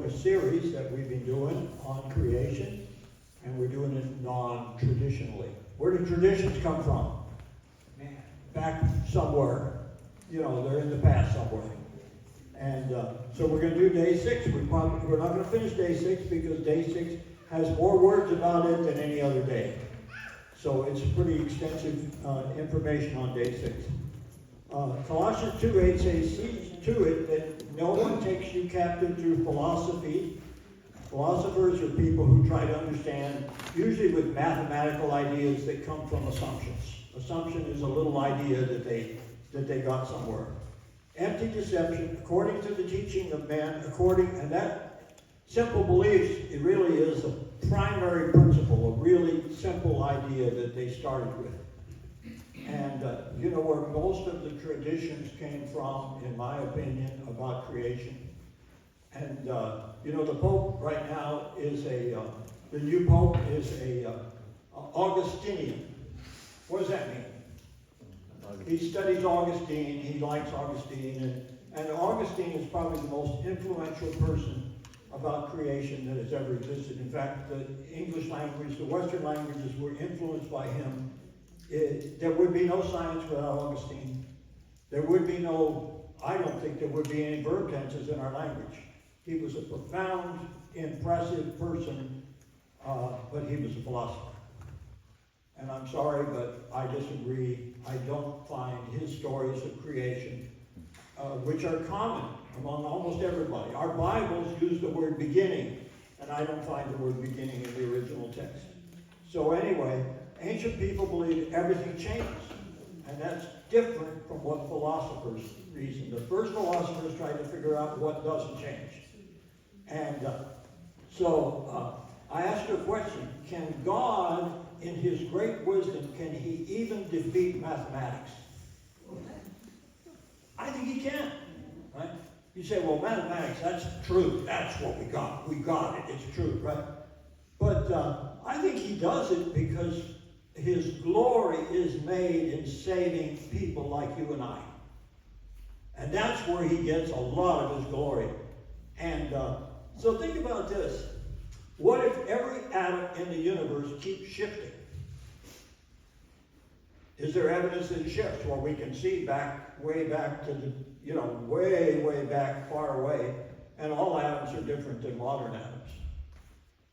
A series that we've been doing on creation, and we're doing it non-traditionally. Where do traditions come from? Man, back somewhere. They're in the past somewhere. And so we're going to do day 6. We're not going to finish day 6 because day 6 has more words about it than any other day. So it's pretty extensive information on day 6. Colossians 2:8 says, "See to it that no one takes you captive through philosophy." Philosophers are people who try to understand, usually with mathematical ideas that come from assumptions. Assumption is a little idea that they got somewhere. Empty deception, according to the teaching of men, and that simple beliefs, it really is a primary principle, a really simple idea that they started with. And where most of the traditions came from, in my opinion, about creation. And the Pope right now is the new Pope is Augustinian. What does that mean? He studies Augustine, he likes Augustine, and Augustine is probably the most influential person about creation that has ever existed. In fact, the English language, the Western languages were influenced by him. There would be no science without Augustine. I don't think there would be any verb tenses in our language. He was a profound, impressive person, but he was a philosopher. And I'm sorry, but I disagree. I don't find his stories of creation, which are common among almost everybody. Our Bibles use the word beginning, and I don't find the word beginning in the original text. So anyway, ancient people believed everything changes, and that's different from what philosophers reason. The first philosophers tried to figure out what doesn't change. And so I asked her a question. Can God, in his great wisdom, can he even defeat mathematics? I think he can, right? You say, well, mathematics, that's truth. That's what we got. We got it. It's true, right? But I think he does it because his glory is made in saving people like you and I. And that's where he gets a lot of his glory. And so think about this. What if every atom in the universe keeps shifting? Is there evidence that it shifts? Well, we can see way back to the, way back, far away, and all atoms are different than modern atoms.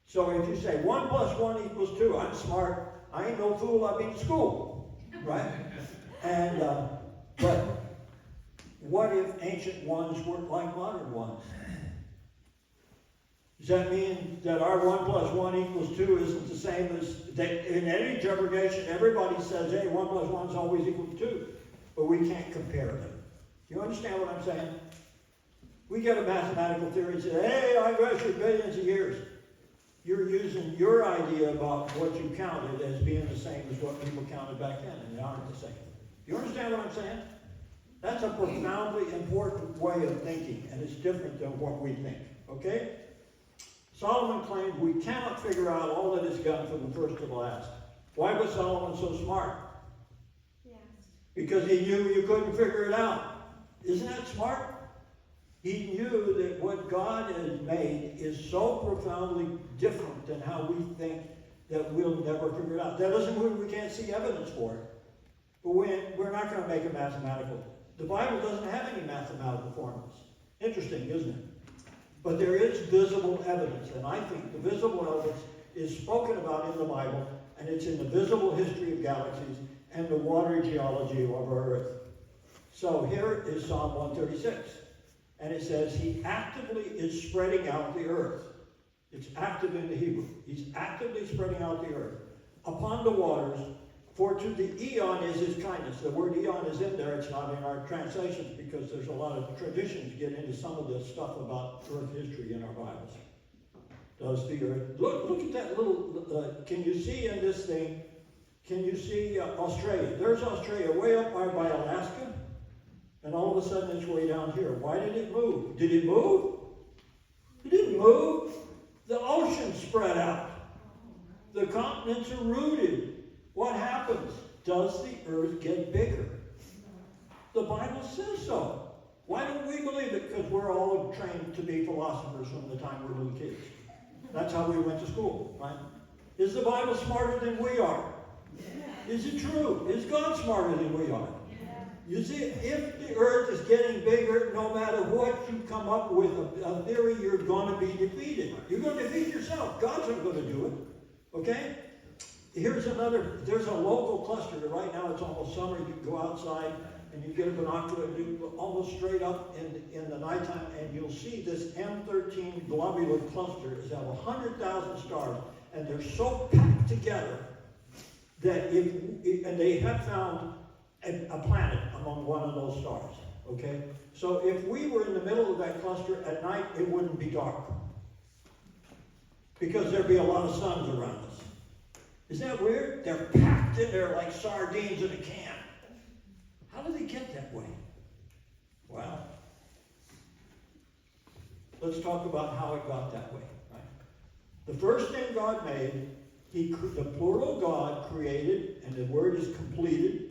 So if you say 1 + 1 = 2, I'm smart. I ain't no fool, I've been to school, right? And, but what if ancient ones weren't like modern ones? Does that mean that our 1 + 1 = 2 isn't the same as, in any interrogation, everybody says, hey, 1 + 1 is always equal to 2, but we can't compare them. Do you understand what I'm saying? We get a mathematical theory and say, hey, I measured billions of years. You're using your idea about what you counted as being the same as what people counted back then, and they aren't the same. Do you understand what I'm saying? That's a profoundly important way of thinking, and it's different than what we think, okay? Solomon claimed we cannot figure out all that is done from the first to the last. Why was Solomon so smart? Yes. Because he knew you couldn't figure it out. Isn't that smart? He knew that what God has made is so profoundly different than how we think that we'll never figure it out. That doesn't mean we can't see evidence for it. But we're not going to make it mathematical. The Bible doesn't have any mathematical formulas. Interesting, isn't it? But there is visible evidence, and I think the visible evidence is spoken about in the Bible, and it's in the visible history of galaxies and the water geology of our Earth. So here is Psalm 136, and it says, he actively is spreading out the earth. It's active in the Hebrew. He's actively spreading out the earth upon the waters, for to the eon is his kindness. The word eon is in there. It's not in our translations because there's a lot of traditions get into some of this stuff about earth history in our Bibles. Does the earth... Look at that little... can you see in this thing? Can you see Australia? There's Australia way up by Alaska. And all of a sudden it's way down here. Why did it move? Did it move? It didn't move. The ocean spread out. The continents are rooted. What happens? Does the earth get bigger? The Bible says so. Why don't we believe it? Because we're all trained to be philosophers from the time we're little kids. That's how we went to school, right? Is the Bible smarter than we are? Yeah. Is it true? Is God smarter than we are? Yeah. You see, if the earth is getting bigger, no matter what you come up with a theory, you're going to be defeated. You're going to defeat yourself. God's not going to do it. Okay? There's a local cluster. Right now it's almost summer. You can go outside and you get a binocular and you look almost straight up in the nighttime, and you'll see this M13 globular cluster is have 100,000 stars, and they're so packed together that and they have found a planet among one of those stars. Okay, so if we were in the middle of that cluster at night, it wouldn't be dark because there'd be a lot of suns around us. Isn't that weird? They're packed in there like sardines in a can. How do they get that way? Well, let's talk about how it got that way. Right? The first thing God made, the plural God created, and the word is completed,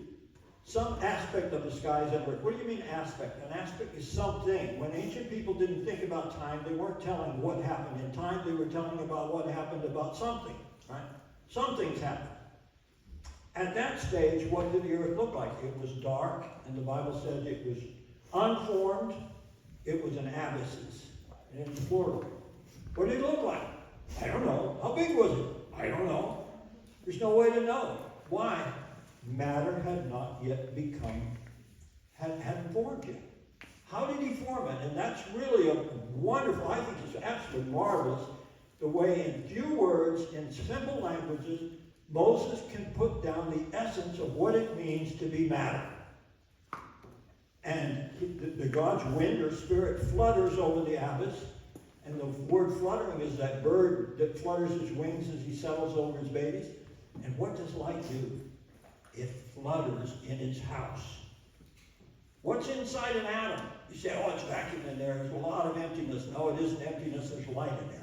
some aspect of the skies and earth. What do you mean aspect? An aspect is something. When ancient people didn't think about time, they weren't telling what happened in time. They were telling about what happened about something. Right? Something's happened. At that stage, what did the earth look like? It was dark, and the Bible says it was unformed. It was an abysses, and it's plural. What did it look like? I don't know. How big was it? I don't know. There's no way to know. Why? Matter had not yet hadn't formed yet. How did he form it? And that's really a wonderful, I think it's absolutely marvelous, the way in few words, in simple languages, Moses can put down the essence of what it means to be matter. And the God's wind or spirit flutters over the abyss. And the word fluttering is that bird that flutters his wings as he settles over his babies. And what does light do? It flutters in its house. What's inside an atom? You say, oh, it's vacuum in there. There's a lot of emptiness. No, it isn't emptiness. There's light in there.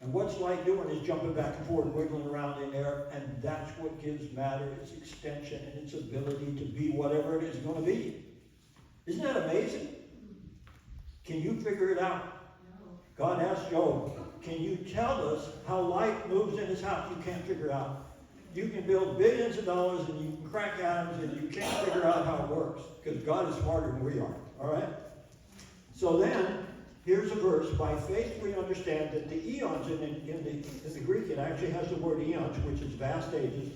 And what's light doing is jumping back and forth, wiggling around in there, and that's what gives matter its extension and its ability to be whatever it is going to be. Isn't that amazing? Can you figure it out? No. God asked Job, can you tell us how light moves in his house? You can't figure it out. You can build billions of dollars and you can crack atoms and you can't figure out how it works because God is smarter than we are. All right? So then, here's a verse. By faith we understand that the eons, in the Greek it actually has the word eons, which is vast ages,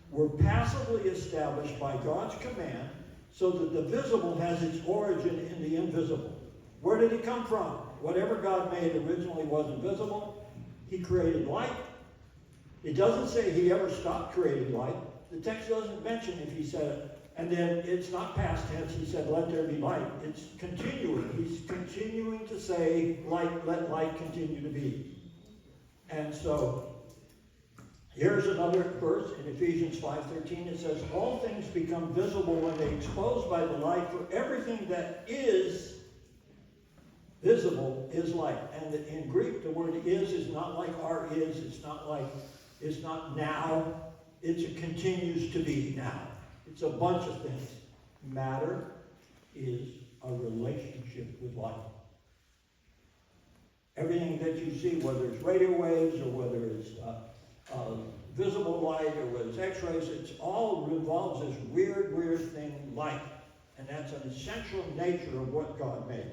were passively established by God's command so that the visible has its origin in the invisible. Where did it come from? Whatever God made originally was invisible. He created light. It doesn't say he ever stopped creating light. The text doesn't mention if he said it. And then it's not past tense. He said, let there be light. It's continuing. He's continuing to say, light, let light continue to be. And so, here's another verse in Ephesians 5:13. It says, all things become visible when they exposed by the light, for everything that is visible is light. And in Greek, the word is not like our is. It's not now. It continues to be now. It's a bunch of things. Matter is a relationship with light. Everything that you see, whether it's radio waves or whether it's visible light or whether it's x-rays, it's all revolves this weird thing, light. And that's an essential nature of what God made.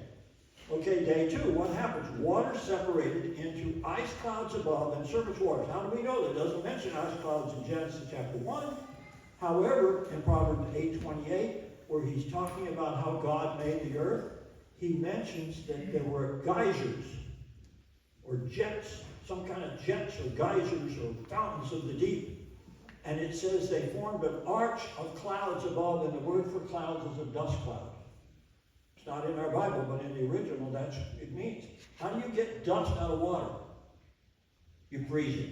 Okay, day 2, what happens? Water separated into ice clouds above and surface waters. How do we know that? It doesn't mention ice clouds in Genesis chapter 1. However, in Proverbs 8:28, where he's talking about how God made the earth, he mentions that there were geysers or jets, some kind of jets or geysers or fountains of the deep. And it says they formed an arch of clouds above, and the word for clouds is a dust cloud. It's not in our Bible, but in the original, that's what it means. How do you get dust out of water? You freeze it,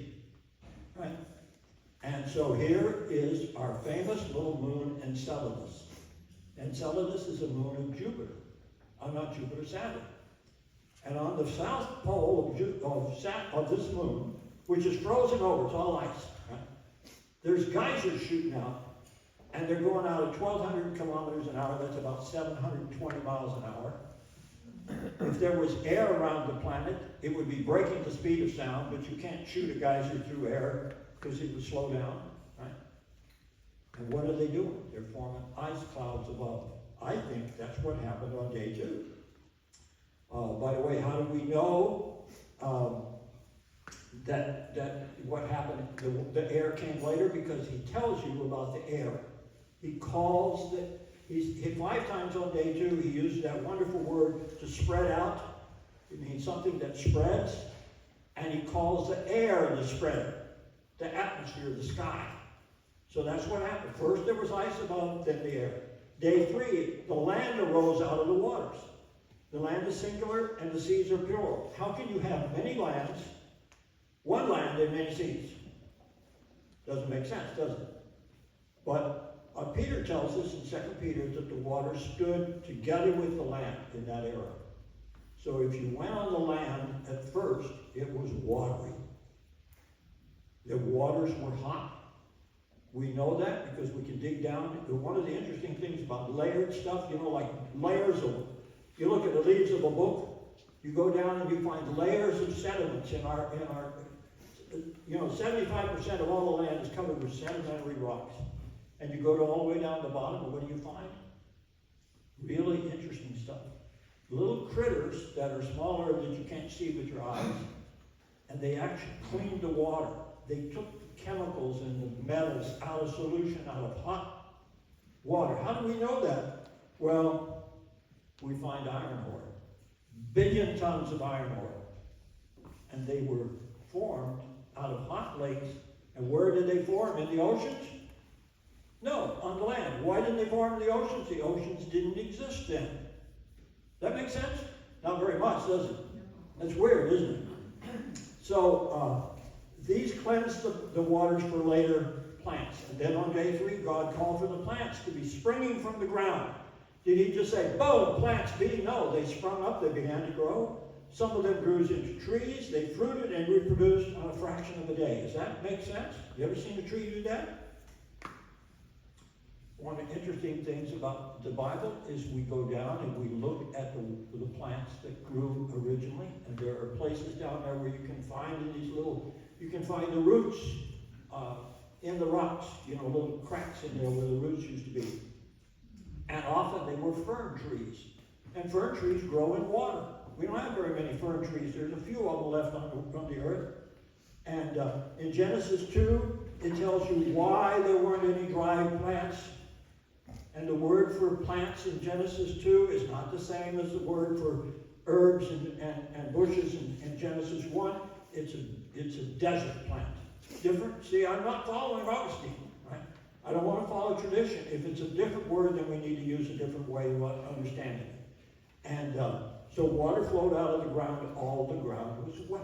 right? And so here is our famous little moon, Enceladus. Enceladus is a moon of Jupiter. Not Jupiter, Saturn. And on the south pole of this moon, which is frozen over, it's all ice, right? There's geysers shooting out, and they're going out at 1,200 kilometers an hour. That's about 720 miles an hour. If there was air around the planet, it would be breaking the speed of sound, but you can't shoot a geyser through air because it would slow down, right? And what are they doing? They're forming ice clouds above. I think that's what happened on day 2. By the way, how do we know that what happened? The air came later, because he tells you about the air. He calls the. He 5 times on day 2, he uses that wonderful word to spread out. It means something that spreads. And he calls the air the spreader, the atmosphere, the sky. So that's what happened. First there was ice above, then the air. Day 3, the land arose out of the waters. The land is singular and the seas are plural. How can you have many lands, one land and many seas? Doesn't make sense, does it? But Peter tells us in 2 Peter that the waters stood together with the land in that era. So if you went on the land at first, it was watery. The waters were hot. We know that because we can dig down. One of the interesting things about layered stuff, like layers of, you look at the leaves of a book, you go down and you find layers of sediments in our 75% of all the land is covered with sedimentary rocks. And you go all the way down to the bottom, and what do you find? Really interesting stuff. Little critters that are smaller that you can't see with your eyes, and they actually cleaned the water. They took the chemicals and the metals out of solution, out of hot water. How do we know that? Well, we find iron ore. Billion tons of iron ore. And they were formed out of hot lakes. And where did they form? In the oceans? No, on the land. Why didn't they form in the oceans? The oceans didn't exist then. That makes sense? Not very much, does it? That's weird, isn't it? So, these cleansed the waters for later plants. And then on day 3, God called for the plants to be springing from the ground. Did he just say, boom, plants be? No, they sprung up, they began to grow. Some of them grew into trees, they fruited and reproduced on a fraction of a day. Does that make sense? You ever seen a tree do that? One of the interesting things about the Bible is we go down and we look at the plants that grew originally, and there are places down there where you can find you can find the roots in the rocks, little cracks in there where the roots used to be. And often they were fern trees. And fern trees grow in water. We don't have very many fern trees. There's a few of them left on the earth. And in Genesis 2, it tells you why there weren't any dry plants. And the word for plants in Genesis 2 is not the same as the word for herbs and bushes in Genesis 1. It's a desert plant. Different. See, I'm not following Augustine, right? I don't want to follow tradition. If it's a different word, then we need to use a different way of understanding it. And so water flowed out of the ground. All the ground was wet.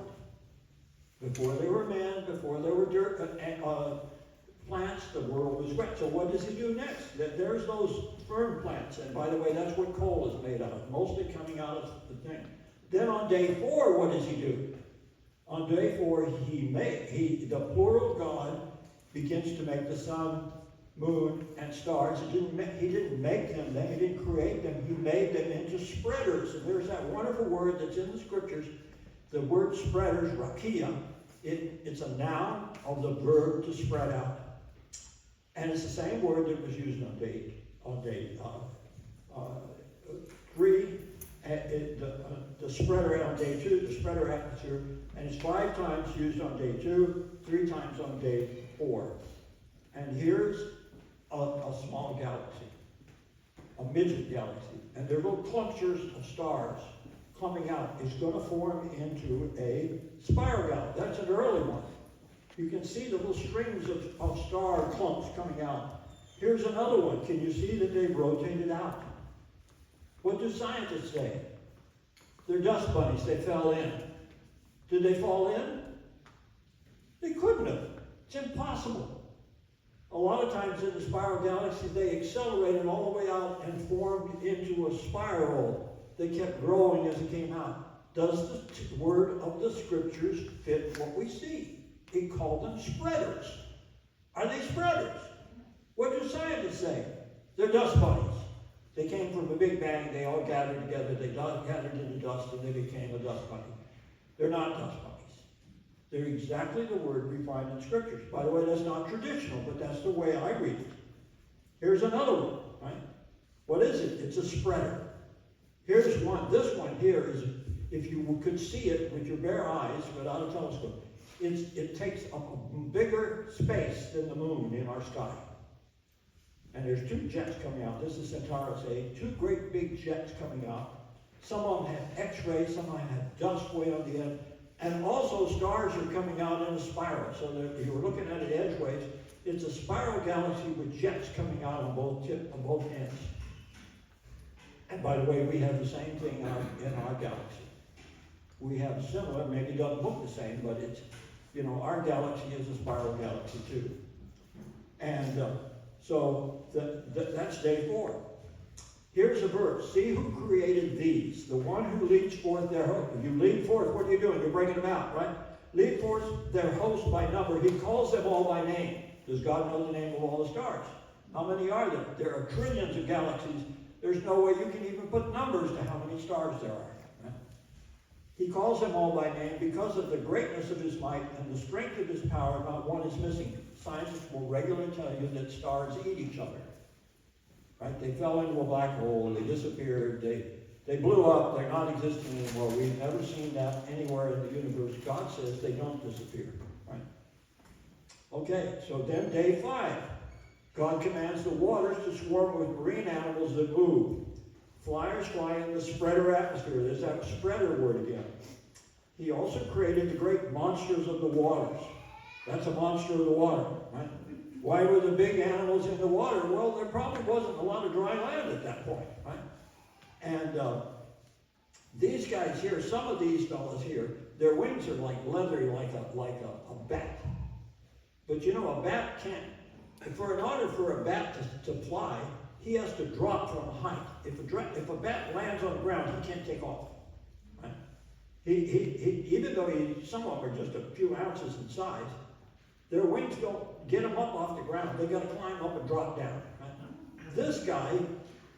Before there were men, before there were plants, the world was wet. So what does he do next? There's those fern plants. And by the way, that's what coal is made out of. Mostly coming out of the thing. Then on day 4, what does he do? On day 4, the plural God begins to make the sun, moon, and stars. He didn't make them then. He didn't create them. He made them into spreaders. And there's that wonderful word that's in the scriptures. The word spreaders, rakia, it's a noun of the verb to spread out. And it's the same word that was used on day 3. The spreader on day 2, the spreader atmosphere, and it's 5 times used on day 2, 3 times on day 4. And here's a small galaxy, a midget galaxy, and there are little clusters of stars coming out. It's going to form into a spiral galaxy. That's an early one. You can see the little strings of star clumps coming out. Here's another one. Can you see that they've rotated out? What do scientists say? They're dust bunnies. They fell in. Did they fall in? They couldn't have. It's impossible. A lot of times in the spiral galaxy, they accelerated all the way out and formed into a spiral. They kept growing as it came out. Does the word of the scriptures fit what we see? He called them spreaders. Are they spreaders? What do scientists say? They're dust bunnies. They came from a big bang, they all gathered together, they gathered in the dust, and they became a dust bunny. They're not dust bunnies. They're exactly the word we find in Scriptures. By the way, that's not traditional, but that's the way I read it. Here's another one, right? What is it? It's a spreader. Here's one. This one here is, if you could see it with your bare eyes without a telescope, it takes up a bigger space than the moon in our sky. And there's two jets coming out. This is Centaurus A. Two great big jets coming out. Some of them have X-rays, some of them have dust way on the end. And also stars are coming out in a spiral. So that if you're looking at it edgeways, it's a spiral galaxy with jets coming out on both ends. And by the way, we have the same thing in our galaxy. We have similar, maybe it doesn't look the same, but it's, our galaxy is a spiral galaxy too. And so that's day 4. Here's a verse. See who created these. The one who leads forth their host. You lead forth, what are you doing? You're bringing them out, right? Lead forth their host by number. He calls them all by name. Does God know the name of all the stars? How many are there? There are trillions of galaxies. There's no way you can even put numbers to how many stars there are. Right? He calls them all by name because of the greatness of his might and the strength of his power. Not one is missing. Scientists will regularly tell you that stars eat each other. Right? They fell into a black hole, they disappeared, they blew up, they're not existing anymore. We've never seen that anywhere in the universe. God says they don't disappear. Right? Okay, so then day 5. God commands the waters to swarm with marine animals that move. Flyers fly in the spreader atmosphere. There's that spreader word again. He also created the great monsters of the waters. That's a monster of the water, right? Why were the big animals in the water? Well, there probably wasn't a lot of dry land at that point, right? And these guys here, some of these fellas here, their wings are like leathery, like a bat. But a bat can't. In order for a bat to fly, he has to drop from a height. If a bat lands on the ground, he can't take off. Right? Even though some of them are just a few ounces in size, their wings don't get them up off the ground. They got to climb up and drop down. Right? This guy,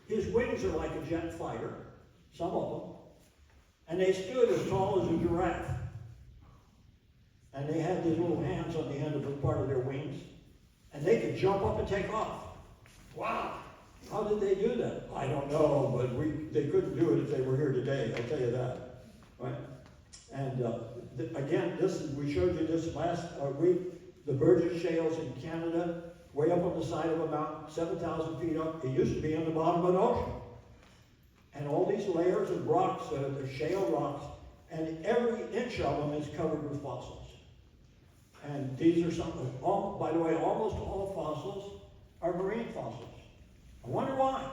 his wings are like a jet fighter, some of them, and they stood as tall as a giraffe. And they had these little hands on the end of a part of their wings, and they could jump up and take off. Wow! How did they do that? I don't know, but they couldn't do it if they were here today. I'll tell you that. Right? And again, we showed you this last week. The Burgess Shales in Canada, way up on the side of a mountain, 7,000 feet up. It used to be on the bottom of an ocean. And all these layers of rocks, they're shale rocks, and every inch of them is covered with fossils. And these are by the way, almost all fossils are marine fossils. I wonder why.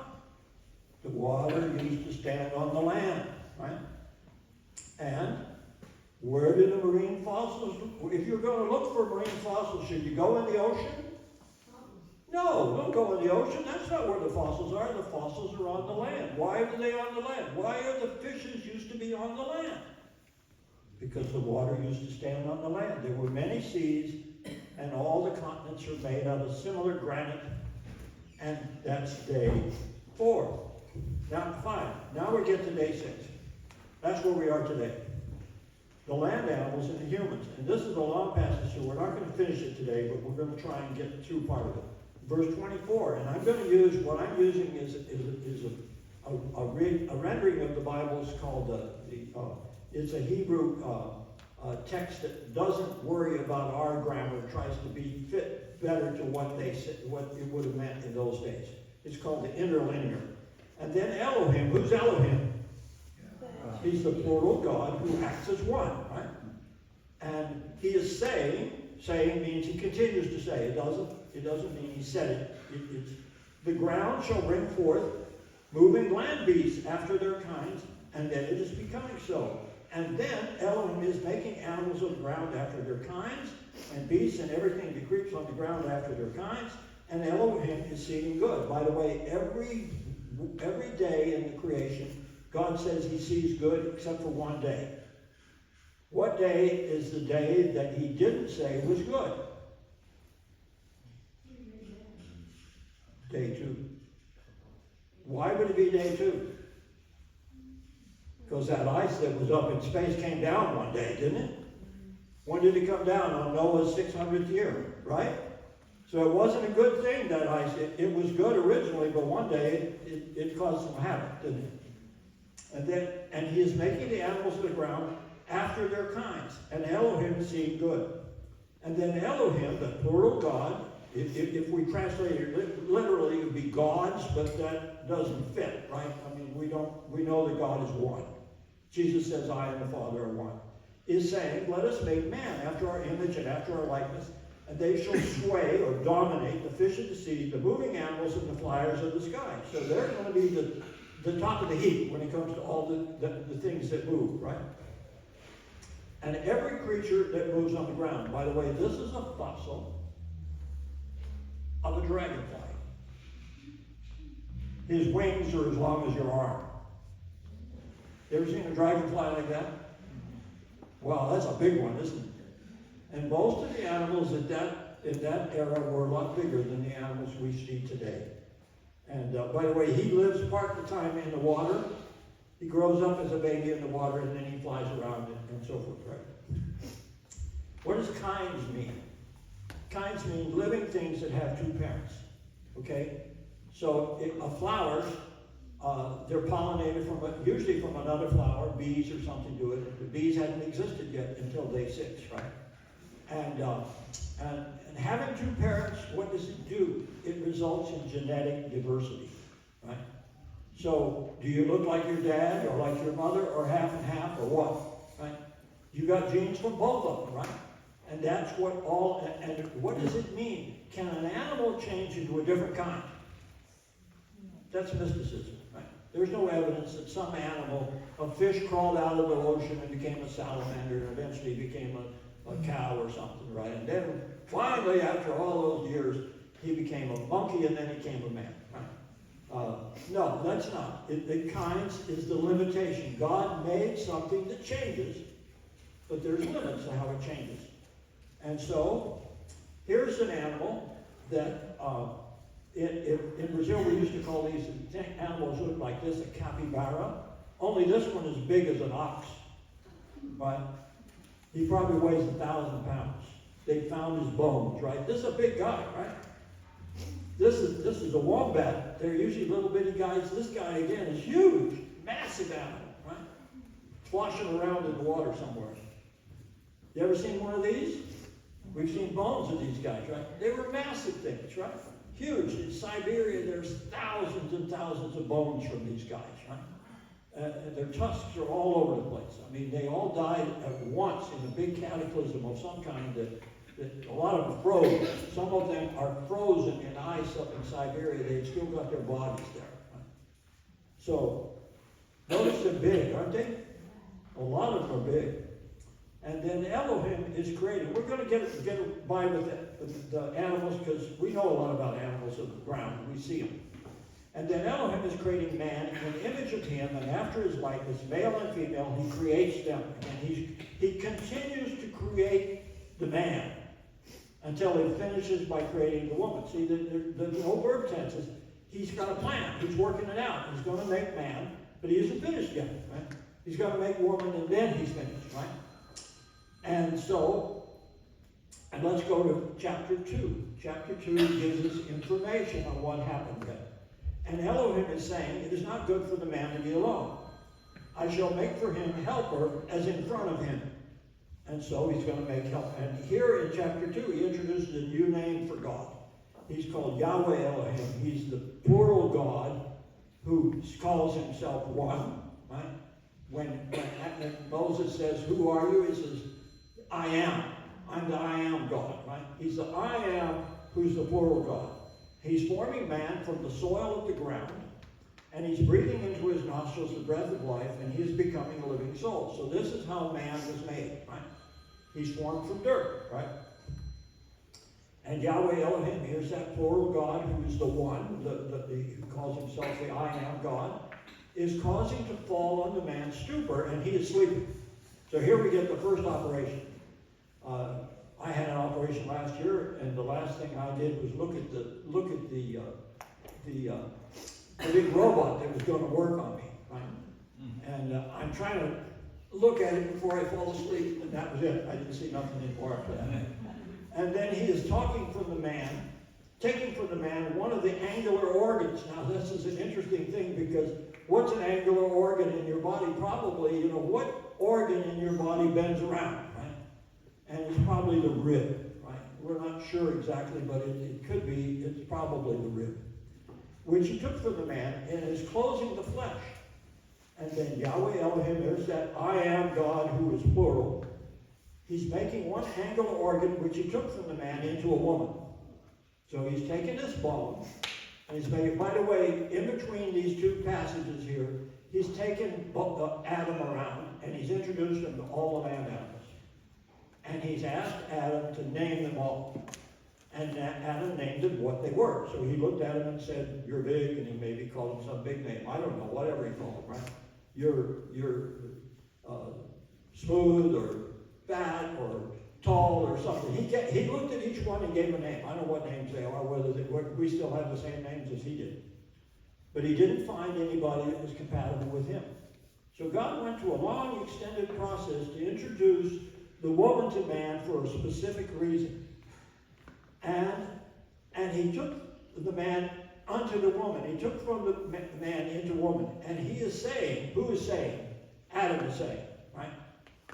The water used to stand on the land, right? And where do the marine fossils, if you're going to look for marine fossils, should you go in the ocean? No, don't go in the ocean. That's not where the fossils are. The fossils are on the land. Why are they on the land? Why are the fishes used to be on the land? Because the water used to stand on the land. There were many seas, and all the continents are made out of similar granite, and that's day 4. Now 5. Now we get to day 6. That's where we are today. The land animals and the humans. And this is a long passage, so we're not going to finish it today, but we're going to try and get through part of it. Verse 24, and I'm going to use, what I'm using is a rendering of the Bible. It's called, it's a Hebrew text that doesn't worry about our grammar, tries to be fit better to what it would have meant in those days. It's called the interlinear. And then Elohim, who's Elohim? He's the plural God who acts as one, right? And he is saying means he continues to say. It doesn't mean he said it. It's the ground shall bring forth moving land beasts after their kinds, and then it is becoming so. And then Elohim is making animals of the ground after their kinds, and beasts and everything that creeps on the ground after their kinds, and Elohim is seeing good. By the way, every day in the creation, God says he sees good except for one day. What day is the day that he didn't say was good? Day 2. Why would it be day 2? Because that ice that was up in space came down one day, didn't it? When did it come down? On Noah's 600th year, right? So it wasn't a good thing, that ice. It was good originally, but one day it caused some havoc, didn't it? And he is making the animals of the ground after their kinds. And Elohim seemed good. And then Elohim, the plural God, if we translate it literally, it would be gods, but that doesn't fit, right? I mean, we know that God is one. Jesus says, I and the Father are one. Is saying, let us make man after our image and after our likeness, and they shall sway or dominate the fish of the sea, the moving animals, and the flyers of the sky. So they're going to be the top of the heap when it comes to all the things that move, right? And every creature that moves on the ground. By the way, this is a fossil of a dragonfly. His wings are as long as your arm. You ever seen a dragonfly like that? Wow, that's a big one, isn't it? And most of the animals in that era were a lot bigger than the animals we see today. And by the way, he lives part of the time in the water. He grows up as a baby in the water, and then he flies around and so forth, right? What does kinds mean? Kinds mean living things that have two parents, okay? So flowers, they're pollinated usually from another flower. Bees or something do it. The bees hadn't existed yet until day 6, right? And having two parents, what does it do? It results in genetic diversity, right? So, do you look like your dad or like your mother or half and half or what? Right? You got genes from both of them, right? And that's what and what does it mean? Can an animal change into a different kind? That's mysticism, right? There's no evidence that some animal, a fish crawled out of the ocean and became a salamander and eventually became a cow or something, right? And then finally, after all those years, he became a monkey and then he became a man, right? No, that's not. The kinds is the limitation. God made something that changes, but there's limits to how it changes. And so, here's an animal that, in Brazil we used to call these animals look like this, a capybara. Only this one is big as an ox, right? He probably weighs 1,000 pounds. They found his bones, right? This is a big guy, right? This is a wombat. They're usually little bitty guys. This guy, again, is huge, massive animal, right? Sloshing around in the water somewhere. You ever seen one of these? We've seen bones of these guys, right? They were massive things, right? Huge. In Siberia, there's thousands and thousands of bones from these guys, right? Their tusks are all over the place. I mean, they all died at once in a big cataclysm of some kind that a lot of them froze. Some of them are frozen in ice up in Siberia. They've still got their bodies there. Right? So, notice they're big, aren't they? A lot of them are big. And then Elohim is created. We're going to get by with the animals because we know a lot about animals of the ground. We see them. And then Elohim is creating man in the image of him, and after his likeness, male and female, he creates them. And he continues to create the man until he finishes by creating the woman. See, there's no verb tenses. He's got a plan. He's working it out. He's going to make man, but he isn't finished yet, right? He's going to make woman, and then he's finished, right? And so, and let's go to chapter 2. Chapter 2 gives us information on what happened then. And Elohim is saying, it is not good for the man to be alone. I shall make for him a helper as in front of him. And so he's going to make help. And here in chapter 2, he introduces a new name for God. He's called Yahweh Elohim. He's the plural God who calls himself one, right? When Moses says, who are you? He says, I am. I'm the I am God, right? He's the I am who's the plural God. He's forming man from the soil of the ground, and he's breathing into his nostrils the breath of life, and he is becoming a living soul. So this is how man was made, right? He's formed from dirt, right? And Yahweh Elohim, here's that plural God who is the one, who calls himself the I am God, is causing to fall on the man's stupor, and he is sleeping. So here we get the first operation. I had an operation last year, and the last thing I did was look at the a big robot that was going to work on me, right? And I'm trying to look at it before I fall asleep, and that was it. I didn't see nothing anymore after that. And then he is talking from the man, taking from the man one of the angular organs. Now, this is an interesting thing, because what's an angular organ in your body? Probably, what organ in your body bends around, right? And it's probably the rib, right? We're not sure exactly, but it could be, it's probably the rib, which he took from the man and is closing the flesh. And then Yahweh Elohim, there's that I am God who is plural. He's making one angular organ, which he took from the man, into a woman. So he's taken this bone, and he's making, by the way, in between these two passages here, he's taken Adam around, and he's introduced him to all the land animals. And he's asked Adam to name them all. And Adam named them what they were. So he looked at him and said, you're big, and he maybe called him some big name. I don't know, whatever he called him, right? You're smooth or fat or tall or something. He looked at each one and gave a name. I don't know what names they are, whether we still have the same names as he did. But he didn't find anybody that was compatible with him. So God went through a long, extended process to introduce the woman to man for a specific reason. And he took the man unto the woman. He took from the man into woman. And he is saying, who is saying? Adam is saying, right?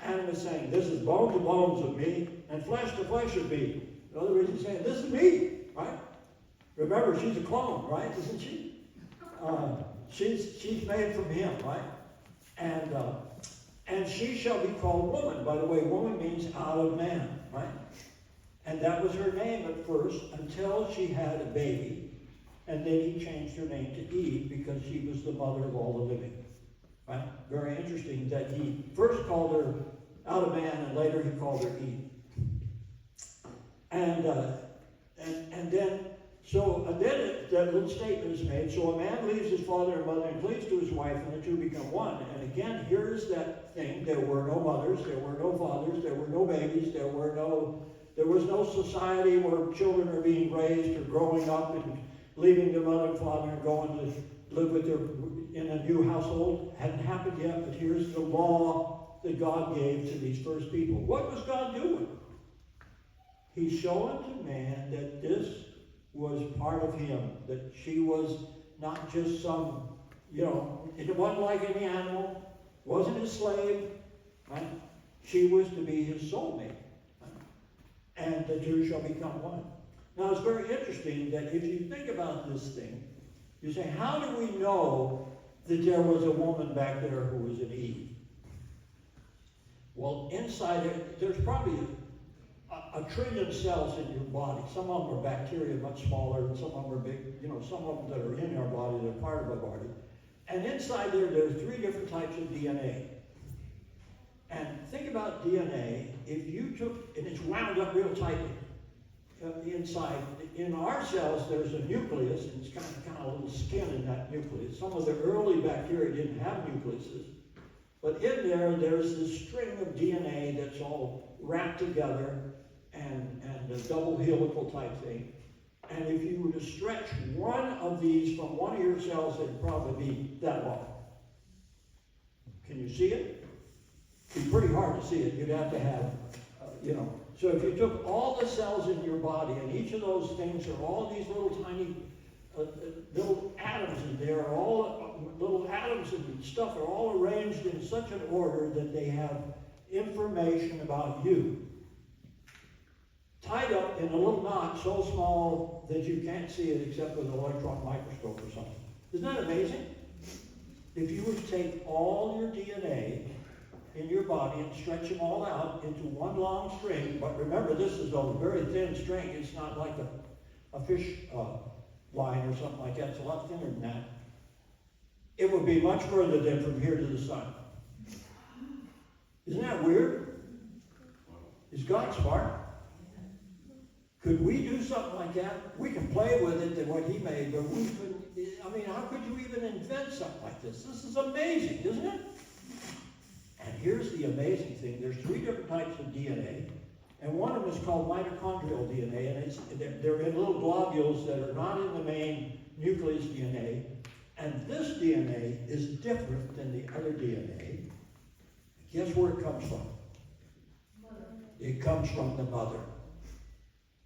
Adam is saying, this is bone to bones of me, and flesh to flesh of me. In other words, he's saying, this is me, right? Remember, she's a clone, right? Isn't she? She's made from him, right? And she shall be called woman. By the way, woman means out of man, right? And that was her name at first until she had a baby. And then he changed her name to Eve because she was the mother of all the living. Right? Very interesting that he first called her out of man and later he called her Eve. And then that little statement is made. So a man leaves his father and mother and cleaves to his wife, and the two become one. And again, here's that thing. There were no mothers, there were no fathers, there were no babies, there was no society where children are being raised or growing up and leaving their mother and father and going to live with in a new household. Hadn't happened yet, but here's the law that God gave to these first people. What was God doing? He's showing to man that this was part of him, that she was not just some, it wasn't like any animal, wasn't his slave, right? She was to be his soulmate. And the two shall become one. Now it's very interesting that if you think about this thing, you say, how do we know that there was a woman back there who was an Eve? Well, inside it, there's probably a trillion cells in your body. Some of them are bacteria, much smaller, and some of them are big, some of them that are in our body, they're part of our body. And inside there are 3 different types of DNA. And think about DNA. If you took, and it's wound up real tightly inside. In our cells, there's a nucleus, and it's kind of a little skin in that nucleus. Some of the early bacteria didn't have nucleuses. But in there's this string of DNA that's all wrapped together and a double helical type thing. And if you were to stretch one of these from one of your cells, it'd probably be that long. Can you see it? It'd be pretty hard to see it. You'd have to have, So if you took all the cells in your body, and each of those things are all these little tiny little atoms in there, all little atoms and stuff are all arranged in such an order that they have information about you, tied up in a little knot so small that you can't see it except with an electron microscope or something. Isn't that amazing? If you were to take all your DNA in your body and stretch them all out into one long string, but remember, this is a very thin string. It's not like a fish line or something like that. It's a lot thinner than that. It would be much further than from here to the sun. Isn't that weird? Is God smart? Could we do something like that? We can play with it than what he made, but we couldn't. How could you even invent something like this? This is amazing, isn't it? And here's the amazing thing. There's 3 different types of DNA, and one of them is called mitochondrial DNA, and they're in little globules that are not in the main nucleus DNA, And this DNA is different than the other DNA. Guess where it comes from? Mother. It comes from the mother.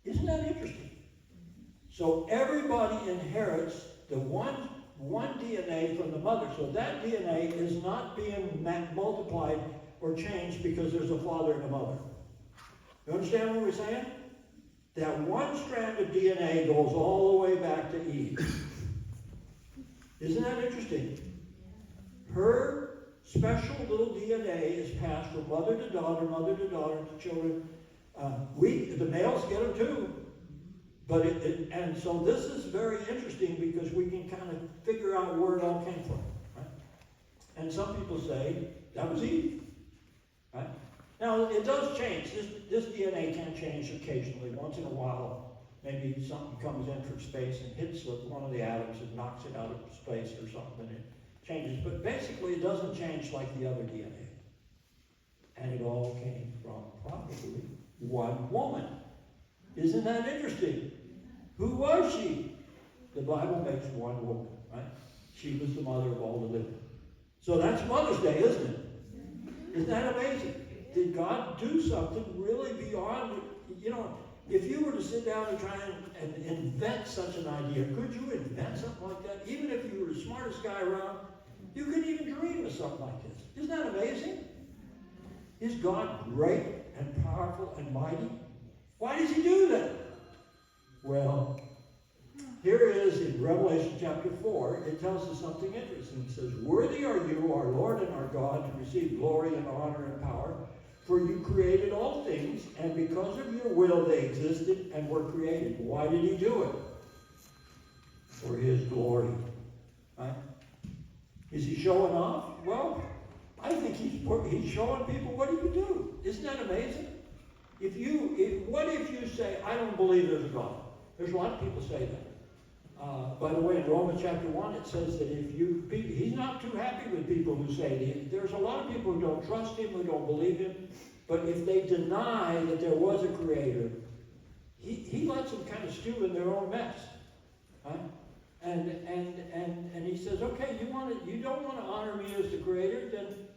Isn't that interesting? So everybody inherits the one DNA from the mother. So that DNA is not being multiplied or changed because there's a father and a mother. You understand what we're saying? That one strand of DNA goes all the way back to Eve. Isn't that interesting? Her special little DNA is passed from mother to daughter to children. The males get them too. But and so this is very interesting because we can kind of figure out where it all came from. Right? And some people say that was Eve. Right? Now it does change. This DNA can change occasionally. Once in a while, maybe something comes in from space and hits one of the atoms and knocks it out of space or something, and it changes. But basically, it doesn't change like the other DNA. And it all came from probably one woman. Isn't that interesting? Who was she? The Bible makes one woman, right? She was the mother of all the living. So that's Mother's Day, isn't it? Isn't that amazing? Did God do something really beyond, if you were to sit down and try and invent such an idea, could you invent something like that? Even if you were the smartest guy around, you couldn't even dream of something like this. Isn't that amazing? Is God great and powerful and mighty? Why does he do that? Well, here it is in Revelation chapter 4. It tells us something interesting. It says, "Worthy are you, our Lord and our God, to receive glory and honor and power, for you created all things, and because of your will they existed and were created." Why did he do it? For his glory. Right? Is he showing off? Well, I think he's showing people what he can do. Isn't that amazing? What if you say, "I don't believe there's a God"? There's a lot of people say that. By the way, in Romans chapter 1, it says that he's not too happy with people who say that. There's a lot of people who don't trust him, who don't believe him. But if they deny that there was a creator, he lets them kind of stew in their own mess. Right? And he says, okay, you don't want to honor me as the creator, then,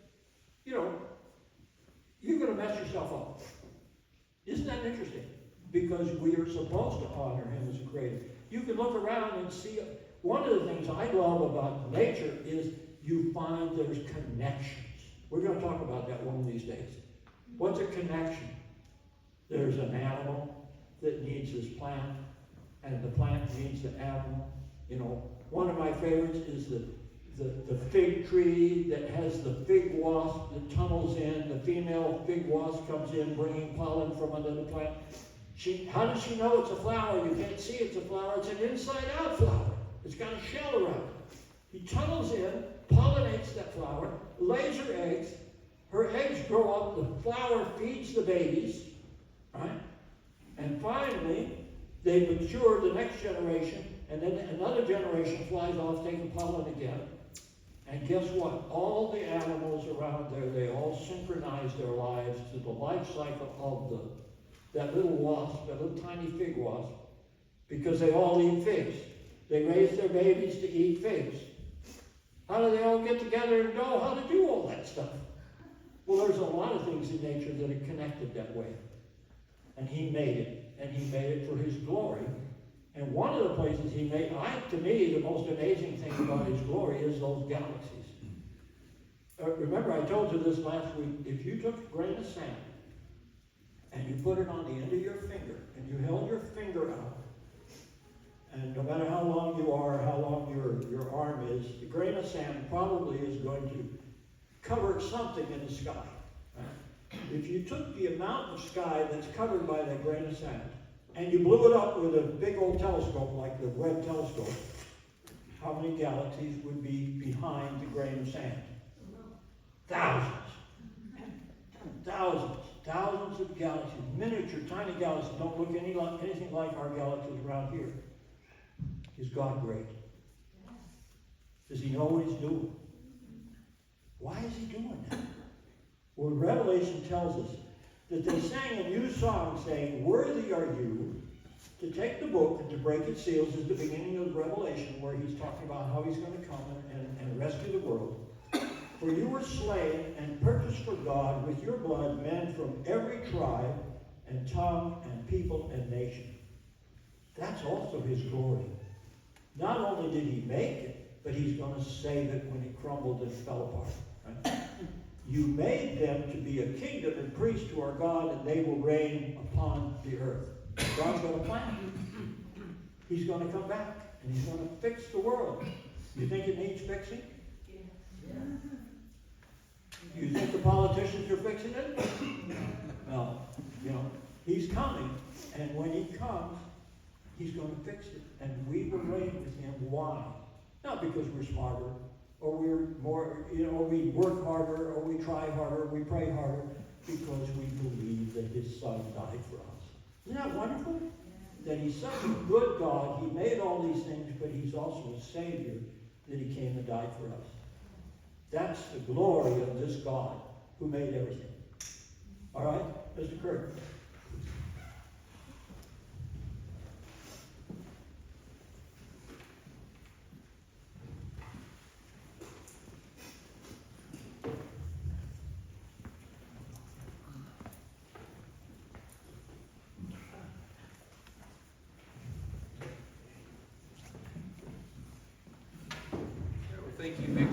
you're going to mess yourself up. Isn't that interesting? Because we are supposed to honor him as a creator. You can look around and see, one of the things I love about nature is you find there's connections. We're going to talk about that one of these days. What's a connection? There's an animal that needs this plant, and the plant needs the animal. One of my favorites is the fig tree that has the fig wasp that tunnels in. The female fig wasp comes in bringing pollen from another plant. How does she know it's a flower? You can't see it's a flower. It's an inside-out flower. It's got a shell around it. He tunnels in, pollinates that flower, lays her eggs. Her eggs grow up. The flower feeds the babies, right? And finally, they mature the next generation, and then another generation flies off taking pollen again. And guess what? All the animals around there, they all synchronize their lives to the life cycle of that little wasp, that little tiny fig wasp, because they all eat figs. They raise their babies to eat figs. How do they all get together and know how to do all that stuff? Well, there's a lot of things in nature that are connected that way. And he made it. And he made it for his glory. And one of the places he made, to me, the most amazing thing about his glory is those galaxies. Remember, I told you this last week. If you took a grain of sand and you put it on the end of your finger, and you held your finger out, and no matter how long you are, how long your arm is, the grain of sand probably is going to cover something in the sky. Right? If you took the amount of sky that's covered by that grain of sand, and you blew it up with a big old telescope like the Webb telescope, how many galaxies would be behind the grain of sand? Thousands. Thousands of galaxies, miniature, tiny galaxies, don't look anything like our galaxies around here. Is God great? Does he know what he's doing? Why is he doing that? Well, Revelation tells us that they sang a new song saying, "Worthy are you To take the book and to break its seals is the beginning of Revelation, where he's talking about how he's going to come and rescue the world. For you were slain and purchased for God with your blood men from every tribe and tongue and people and nation. That's also his glory. Not only did he make it, but he's going to save it when it crumbled and fell apart. Right? You made them to be a kingdom and priests to our God, and they will reign upon the earth. God's got a plan. He's going to come back, and he's going to fix the world. You think it needs fixing? Yeah. You think the politicians are fixing it? No. You know, he's coming, and when he comes, he's going to fix it. And we will reign with him. Why? Not because we're smarter, or we're more, or we work harder, or we try harder, or we pray harder, because we believe that his son died for us. Isn't that wonderful? That he's such a good God. He made all these things, but he's also a Savior, that he came and died for us. That's the glory of this God who made everything. All right, Mr. Kirk. Thank you, Vic.